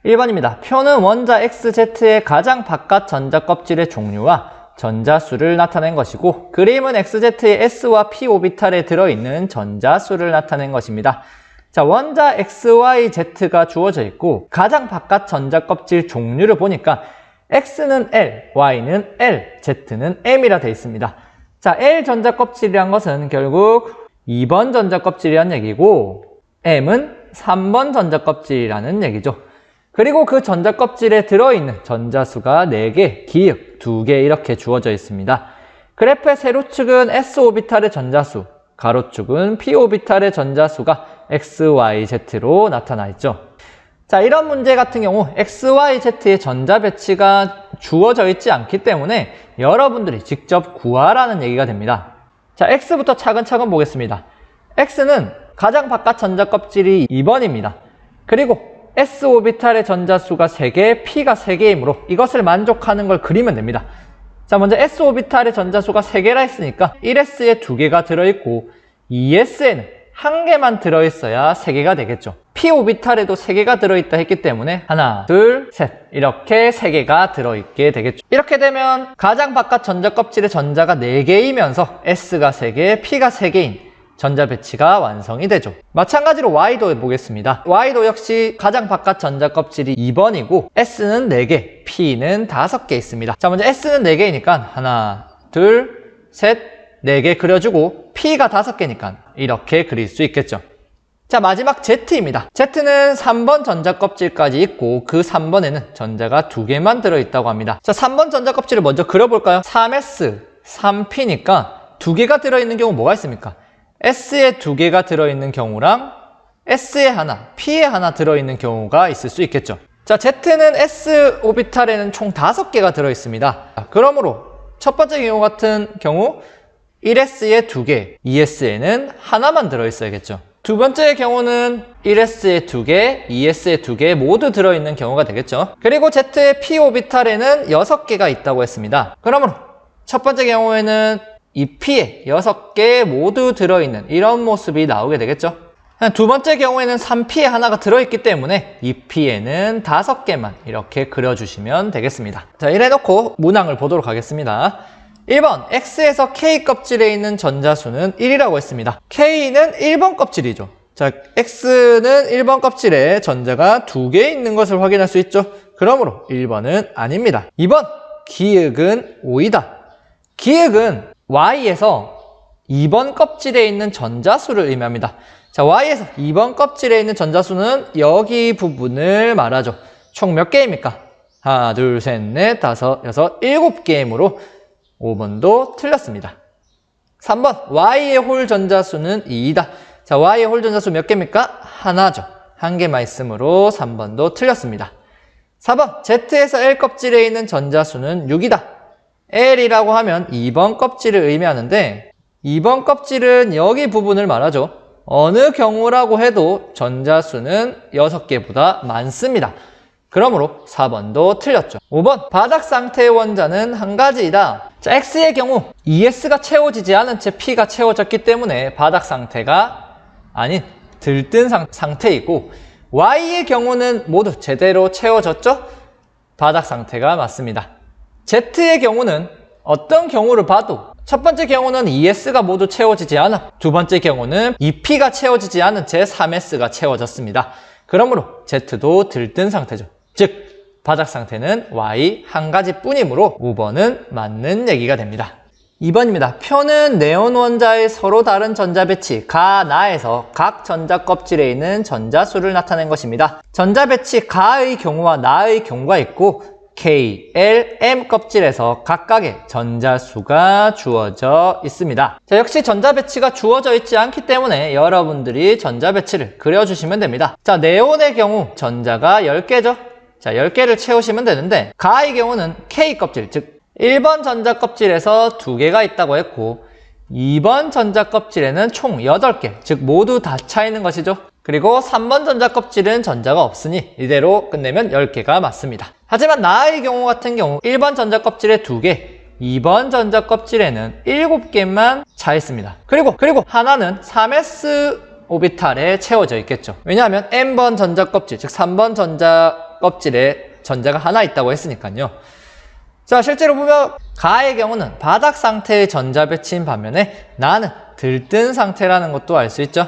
1번입니다. 표는 원자 XZ의 가장 바깥 전자 껍질의 종류와 전자수를 나타낸 것이고, 그림은 XZ의 S와 P 오비탈에 들어있는 전자수를 나타낸 것입니다. 자, 원자 XYZ가 주어져 있고 가장 바깥 전자 껍질 종류를 보니까 X는 L, Y는 L, Z는 M이라 되어 있습니다. 자, L 전자 껍질이란 것은 결국 2번 전자 껍질이란 얘기고, M은 3번 전자 껍질이라는 얘기죠. 그리고 그 전자 껍질에 들어있는 전자수가 4개, 기역 2개 이렇게 주어져 있습니다. 그래프의 세로축은 S 오비탈의 전자수, 가로축은 P 오비탈의 전자수가 XYZ로 나타나 있죠. 자, 이런 문제 같은 경우 XYZ의 전자 배치가 주어져 있지 않기 때문에 여러분들이 직접 구하라는 얘기가 됩니다. 자, X부터 차근차근 보겠습니다. X는 가장 바깥 전자 껍질이 2번입니다. 그리고 S오비탈의 전자수가 3개, P가 3개이므로 이것을 만족하는 걸 그리면 됩니다. 자, 먼저 S오비탈의 전자수가 3개라 했으니까 1S에 2개가 들어있고 2S에는 1개만 들어있어야 3개가 되겠죠. P오비탈에도 3개가 들어있다 했기 때문에 하나, 둘, 셋 이렇게 3개가 들어있게 되겠죠. 이렇게 되면 가장 바깥 전자 껍질의 전자가 4개이면서 S가 3개, P가 3개인 전자 배치가 완성이 되죠. 마찬가지로 Y도 보겠습니다. Y도 역시 가장 바깥 전자 껍질이 2번이고 S는 4개, P는 5개 있습니다. 자, 먼저 S는 4개이니까 하나, 둘, 셋, 4개 그려주고 P가 5개니까 이렇게 그릴 수 있겠죠. 자, 마지막 Z입니다. Z는 3번 전자 껍질까지 있고 그 3번에는 전자가 2개만 들어있다고 합니다. 자, 3번 전자 껍질을 먼저 그려볼까요? 3S, 3P니까 2개가 들어있는 경우 뭐가 있습니까? S에 2개가 들어있는 경우랑 S에 하나, P에 하나 들어있는 경우가 있을 수 있겠죠. 자, Z는 S 오비탈에는 총 5개가 들어있습니다. 그러므로 첫 번째 경우 같은 경우 1S에 2개, 2S에는 하나만 들어있어야겠죠. 두 번째 경우는 1S에 2개, 2S에 2개 모두 들어있는 경우가 되겠죠. 그리고 Z의 P 오비탈에는 6개가 있다고 했습니다. 그러므로 첫 번째 경우에는 이 P에 6개 모두 들어있는 이런 모습이 나오게 되겠죠. 두 번째 경우에는 3P에 하나가 들어있기 때문에 이 P에는 5개만 이렇게 그려주시면 되겠습니다. 자, 이래놓고 문항을 보도록 하겠습니다. 1번, X에서 K 껍질에 있는 전자수는 1이라고 했습니다. K는 1번 껍질이죠. 자, X는 1번 껍질에 전자가 2개 있는 것을 확인할 수 있죠. 그러므로 1번은 아닙니다. 2번, 기역은 5이다. 기역은 Y에서 2번 껍질에 있는 전자수를 의미합니다. 자, Y에서 2번 껍질에 있는 전자수는 여기 부분을 말하죠. 총 몇 개입니까? 하나, 둘, 셋, 넷, 다섯, 여섯, 7개이므로 5번도 틀렸습니다. 3번, Y의 홀 전자수는 2이다. 자, Y의 홀 전자수 몇 개입니까? 하나죠. 1개만 있으므로 3번도 틀렸습니다. 4번, Z에서 L 껍질에 있는 전자수는 6이다. L이라고 하면 2번 껍질을 의미하는데 2번 껍질은 여기 부분을 말하죠. 어느 경우라고 해도 전자수는 6개보다 많습니다. 그러므로 4번도 틀렸죠. 5번, 바닥 상태의 원자는 한 가지이다. 자, X의 경우 ES가 채워지지 않은 채 P가 채워졌기 때문에 바닥 상태가 아닌 들뜬 상태이고, Y의 경우는 모두 제대로 채워졌죠? 바닥 상태가 맞습니다. Z의 경우는 어떤 경우를 봐도 첫 번째 경우는 2S가 모두 채워지지 않아, 두 번째 경우는 2P가 채워지지 않은 채 3S가 채워졌습니다. 그러므로 Z도 들뜬 상태죠. 즉 바닥 상태는 Y 한 가지뿐이므로 5번은 맞는 얘기가 됩니다. 2번입니다. 표는 네온 원자의 서로 다른 전자 배치 가, 나에서 각 전자 껍질에 있는 전자수를 나타낸 것입니다. 전자 배치 가의 경우와 나의 경우가 있고 K, L, M 껍질에서 각각의 전자수가 주어져 있습니다. 자, 역시 전자 배치가 주어져 있지 않기 때문에 여러분들이 전자 배치를 그려주시면 됩니다. 자, 네온의 경우 전자가 10개죠. 자, 10개를 채우시면 되는데 가의 경우는 K 껍질, 즉 1번 전자 껍질에서 2개가 있다고 했고 2번 전자 껍질에는 총 8개, 즉 모두 다 차 있는 것이죠. 그리고 3번 전자 껍질은 전자가 없으니 이대로 끝내면 10개가 맞습니다. 하지만 나의 경우 같은 경우 1번 전자 껍질에 2개, 2번 전자 껍질에는 7개만 차 있습니다. 그리고 하나는 3s 오비탈에 채워져 있겠죠. 왜냐하면 n번 전자 껍질, 즉 3번 전자 껍질에 전자가 하나 있다고 했으니까요. 자, 실제로 보면 가의 경우는 바닥 상태의 전자 배치인 반면에 나는 들뜬 상태라는 것도 알 수 있죠.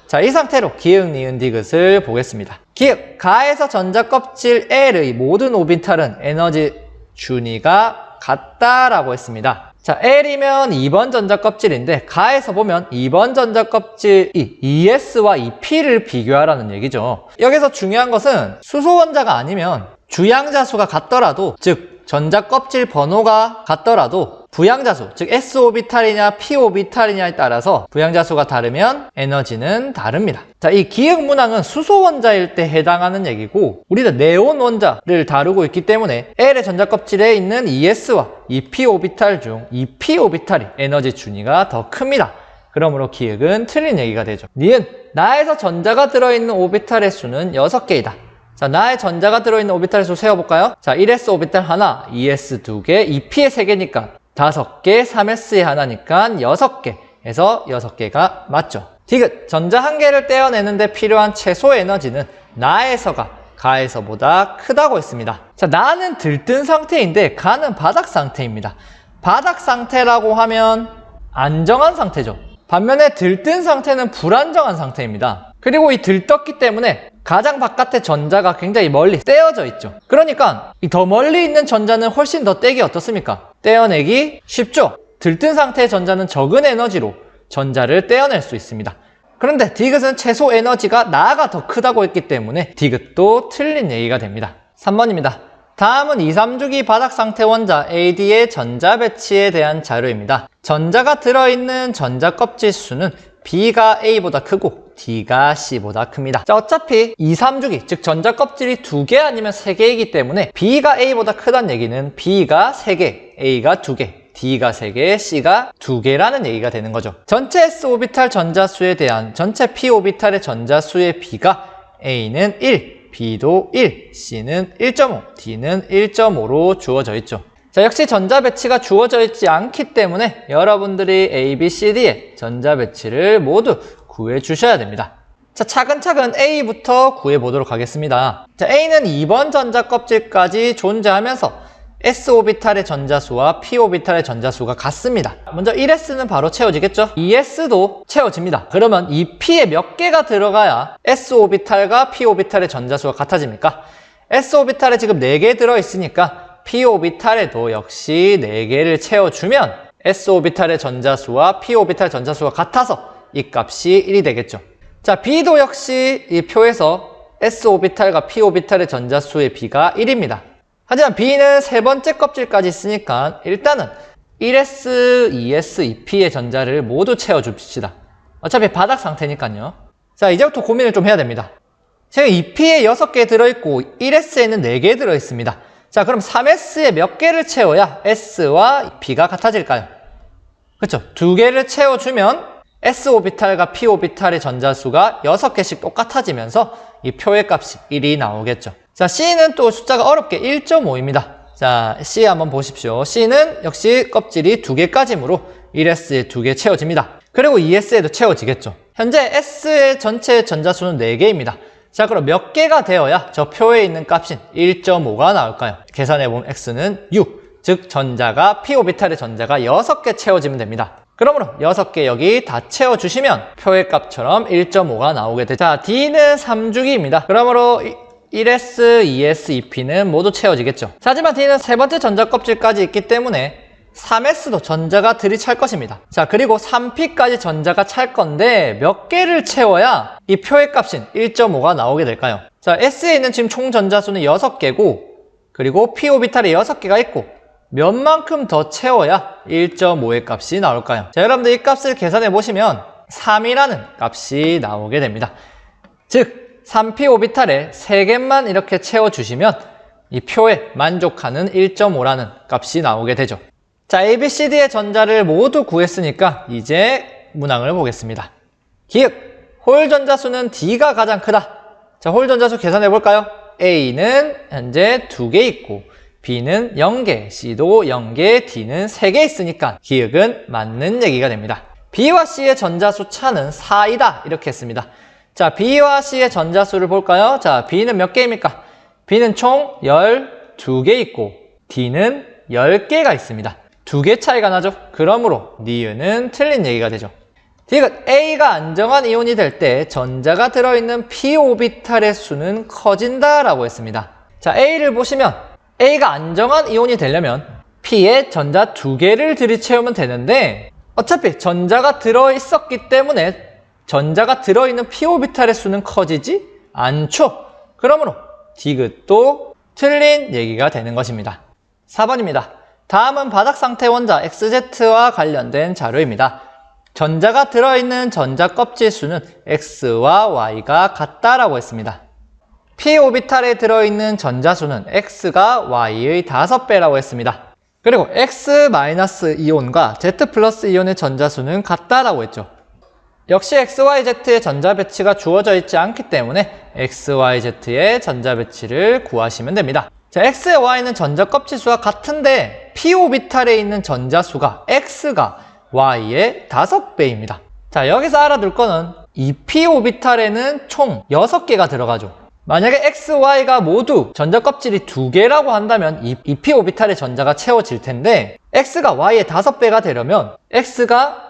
자, 이 상태로 기역, 니은, 디귿을 보겠습니다. 기역, 가에서 전자 껍질 L의 모든 오비탈은 에너지 준위가 같다라고 했습니다. 자, L이면 2번 전자 껍질인데 가에서 보면 2번 전자 껍질이 ES와 EP를 비교하라는 얘기죠. 여기서 중요한 것은 수소 원자가 아니면 주양자수가 같더라도, 즉 전자 껍질 번호가 같더라도 부양자수, 즉 s오비탈이냐 p오비탈이냐에 따라서 부양자수가 다르면 에너지는 다릅니다. 자, 이 기역 문항은 수소 원자일 때 해당하는 얘기고 우리는 네온 원자를 다루고 있기 때문에 L의 전자 껍질에 있는 ES와 EP오비탈 중 EP오비탈이 에너지 준위가 더 큽니다. 그러므로 기역은 틀린 얘기가 되죠. 니은, 나에서 전자가 들어있는 오비탈의 수는 6개이다. 자, 나의 전자가 들어있는 오비탈 수 세어볼까요? 자, 1s 오비탈 하나, 2s 2개, 2p에 3개니까 5개, 3s에 하나니까 6개 해서 6개가 맞죠. 디귿, 전자 한 개를 떼어내는데 필요한 최소 에너지는 나에서가 가에서보다 크다고 했습니다. 자, 나는 들뜬 상태인데 가는 바닥 상태입니다. 바닥 상태라고 하면 안정한 상태죠. 반면에 들뜬 상태는 불안정한 상태입니다. 그리고 이 들떴기 때문에 가장 바깥의 전자가 굉장히 멀리 떼어져 있죠. 그러니까 이 더 멀리 있는 전자는 훨씬 더 떼기 어떻습니까? 떼어내기 쉽죠. 들뜬 상태의 전자는 적은 에너지로 전자를 떼어낼 수 있습니다. 그런데 디귿은 최소 에너지가 나가 더 크다고 했기 때문에 디귿도 틀린 얘기가 됩니다. 3번입니다. 다음은 2, 3주기 바닥 상태 원자 AD의 전자 배치에 대한 자료입니다. 전자가 들어있는 전자 껍질 수는 B가 A보다 크고 D가 C보다 큽니다. 자, 어차피 2, 3주기, 즉 전자 껍질이 2개 아니면 3개이기 때문에 B가 A보다 크다는 얘기는 B가 3개, A가 2개, D가 3개, C가 2개라는 얘기가 되는 거죠. 전체 s오비탈 전자수에 대한 전체 p오비탈의 전자수의 B가 A는 1, B도 1, C는 1.5, D는 1.5로 주어져 있죠. 자, 역시 전자 배치가 주어져 있지 않기 때문에 여러분들이 A, B, C, D의 전자 배치를 모두 구해 주셔야 됩니다. 자, 차근차근 A부터 구해 보도록 하겠습니다. 자, A는 2번 전자 껍질까지 존재하면서 s오비탈의 전자수와 p오비탈의 전자수가 같습니다. 먼저 1s는 바로 채워지겠죠? 2s도 채워집니다. 그러면 이 p에 몇 개가 들어가야 s오비탈과 p오비탈의 전자수가 같아집니까? s오비탈에 지금 4개 들어있으니까 p오비탈에도 역시 4개를 채워주면 s오비탈의 전자수와 p오비탈 전자수가 같아서 이 값이 1이 되겠죠. 자, B도 역시 이 표에서 s오비탈과 p오비탈의 전자수의 B가 1입니다. 하지만 B는 세 번째 껍질까지 있으니까 일단은 1s, 2s, 2p의 전자를 모두 채워줍시다. 어차피 바닥 상태니까요. 자, 이제부터 고민을 좀 해야 됩니다. 지금 2p에 6개 들어있고 1s에는 4개 들어있습니다. 자, 그럼 3s에 몇 개를 채워야 s와 p가 같아질까요? 그렇죠. 2개를 채워주면 s오비탈과 p오비탈의 전자수가 6개씩 똑같아지면서 이 표의 값이 1이 나오겠죠. 자, C는 또 숫자가 어렵게 1.5입니다. 자, C 한번 보십시오. C는 역시 껍질이 2개까지므로 1S에 2개 채워집니다. 그리고 2S에도 채워지겠죠. 현재 S의 전체 전자수는 4개입니다. 자, 그럼 몇 개가 되어야 저 표에 있는 값인 1.5가 나올까요? 계산해보면 X는 6, 즉 전자가 p오비탈의 전자가 6개 채워지면 됩니다. 그러므로 6개 여기 다 채워주시면 표의 값처럼 1.5가 나오게 되죠. 자, D는 3주기입니다. 그러므로 1S, 2S, 2P는 모두 채워지겠죠. 하지만 D는 세 번째 전자 껍질까지 있기 때문에 3S도 전자가 들이찰 것입니다. 자, 그리고 3P까지 전자가 찰 건데 몇 개를 채워야 이 표의 값인 1.5가 나오게 될까요? 자, S에 있는 지금 총 전자수는 6개고 그리고 P오비탈에 6개가 있고 몇 만큼 더 채워야 1.5의 값이 나올까요? 자, 여러분들 이 값을 계산해 보시면 3이라는 값이 나오게 됩니다. 즉 3p 오비탈에 3개만 이렇게 채워주시면 이 표에 만족하는 1.5라는 값이 나오게 되죠. 자, A, B, C, D의 전자를 모두 구했으니까 이제 문항을 보겠습니다. 기역, 홀 전자수는 D가 가장 크다. 자, 홀 전자수 계산해 볼까요? A는 현재 2개 있고 B는 0개, C도 0개, D는 3개 있으니까 기역은 맞는 얘기가 됩니다. B와 C의 전자수 차는 4이다 이렇게 했습니다. 자, B와 C의 전자수를 볼까요? 자, B는 몇 개입니까? B는 총 12개 있고 D는 10개가 있습니다. 2개 차이가 나죠. 그러므로 니은은 틀린 얘기가 되죠. 디귿 A가 안정한 이온이 될 때 전자가 들어있는 p-오비탈의 수는 커진다라고 했습니다. 자, A를 보시면 A가 안정한 이온이 되려면 P에 전자 2개를 들이채우면 되는데 어차피 전자가 들어있었기 때문에 전자가 들어있는 p-오비탈의 수는 커지지 않죠. 그러므로 디귿도 틀린 얘기가 되는 것입니다. 4번입니다. 다음은 바닥상태 원자 XZ와 관련된 자료입니다. 전자가 들어있는 전자 껍질 수는 X와 Y가 같다라고 했습니다. p-오비탈에 들어있는 전자 수는 X가 Y의 5배라고 했습니다. 그리고 X-이온과 Z+ 이온의 전자 수는 같다라고 했죠. 역시 XYZ의 전자 배치가 주어져 있지 않기 때문에 XYZ의 전자 배치를 구하시면 됩니다. 자, X와 Y는 전자 껍질 수가 같은데 p-오비탈에 있는 전자 수가 X가 Y의 5배입니다. 자, 여기서 알아둘 거는 이 p-오비탈에는 총 6개가 들어가죠. 만약에 X, Y가 모두 전자 껍질이 2개라고 한다면 이 p-오비탈의 전자가 채워질 텐데 X가 Y의 5배가 되려면 X가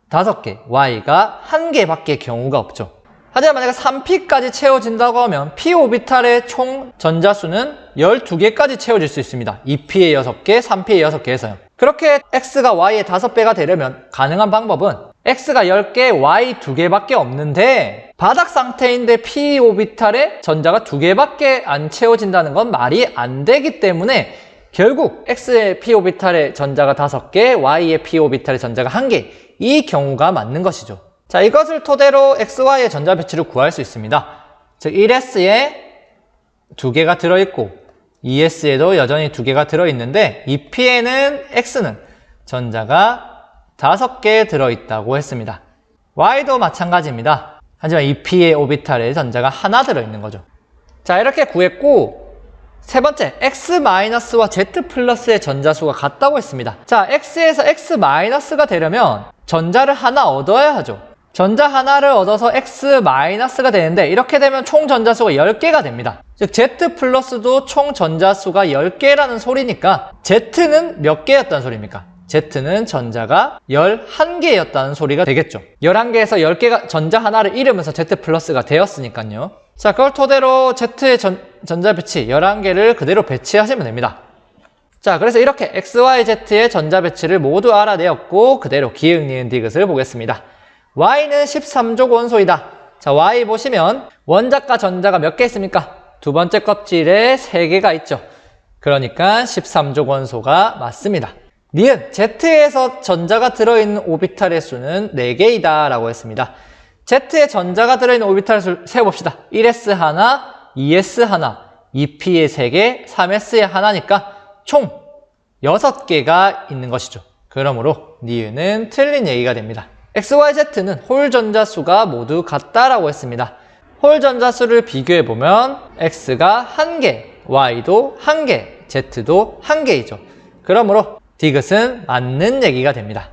5개, Y가 1개밖에 경우가 없죠. 하지만 만약에 3p까지 채워진다고 하면 p-오비탈의 총 전자수는 12개까지 채워질 수 있습니다. 2p의 6개, 3p의 6개 해서요. 그렇게 X가 Y의 5배가 되려면 가능한 방법은 X가 10개, Y 2개밖에 없는데 바닥 상태인데 p-오비탈에 전자가 2개밖에 안 채워진다는 건 말이 안 되기 때문에 결국 X의 p-오비탈의 전자가 5개, Y의 p-오비탈의 전자가 1개, 이 경우가 맞는 것이죠. 자, 이것을 토대로 XY의 전자 배치를 구할 수 있습니다. 즉 1S에 2개가 들어있고 2S에도 여전히 2개가 들어있는데 2P에는 X는 전자가 5개 들어있다고 했습니다. Y도 마찬가지입니다. 하지만 2P의 오비탈에 전자가 하나 들어있는 거죠. 자, 이렇게 구했고 세 번째, X-와 Z+의 전자수가 같다고 했습니다. 자, X에서 X-가 되려면 전자를 하나 얻어야 하죠. 전자 하나를 얻어서 X-가 되는데 이렇게 되면 총 전자수가 10개가 됩니다. 즉 Z+도 총 전자수가 10개라는 소리니까 Z는 몇 개였다는 소리입니까? Z는 전자가 11개였다는 소리가 되겠죠. 11개에서 10개가 전자 하나를 잃으면서 Z+가 되었으니까요. 자, 그걸 토대로 Z의 전자 배치 11개를 그대로 배치하시면 됩니다. 자, 그래서 이렇게 X, Y, Z의 전자 배치를 모두 알아내었고 그대로 기역, 니은, 디귿을 보겠습니다. Y는 13족 원소이다. 자, Y 보시면 원자과 전자가 몇 개 있습니까? 두 번째 껍질에 3개가 있죠. 그러니까 13족 원소가 맞습니다. 니은, Z에서 전자가 들어있는 오비탈의 수는 4개이다 라고 했습니다. Z에 전자가 들어있는 오비탈 수를 세어봅시다. 1s 하나, 2s 하나, 2p에 3개, 3s에 하나니까 총 6개가 있는 것이죠. 그러므로 니은은 틀린 얘기가 됩니다. X, Y, Z는 홀 전자수가 모두 같다라고 했습니다. 홀 전자수를 비교해보면 X가 1개, Y도 1개, Z도 1개이죠. 그러므로 디귿은 맞는 얘기가 됩니다.